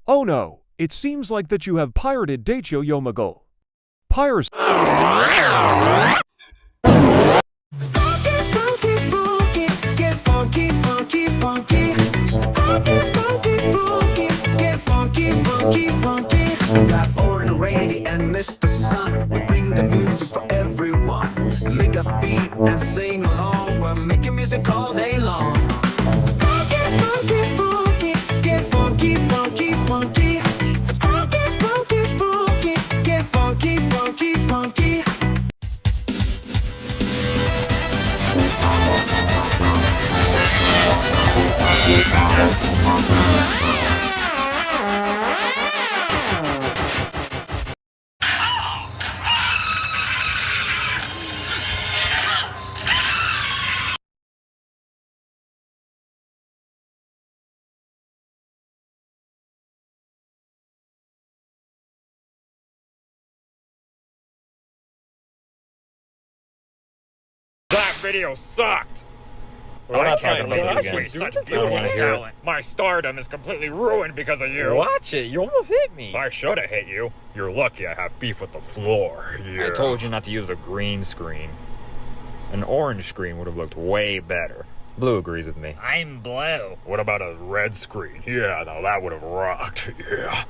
Oh no, it seems like that you have pirated Dacho Yomago. Piracy. Spooky, spooky, spooky, get funky, funky, funky. Spooky, spooky, spooky, get funky, funky, funky. Got Orin, Rady, and Mr. Sun. We bring the music for everyone. Make a beat and sing along. We're making music all day long. Spooky, spooky, spooky, get funky, funky, funky. Spooky, spooky, spooky, get funky, funky, funky. That video sucked! We're not talking about this again. Such I don't beautiful wanna hear it. talent. My stardom is completely ruined because of you. Watch it, you almost hit me. I should have hit you. You're lucky I have beef with the floor. Yeah. I told you not to use a green screen. An orange screen would have looked way better. Blue agrees with me. I'm blue. What about a red screen? Yeah, now that would have rocked. Yeah.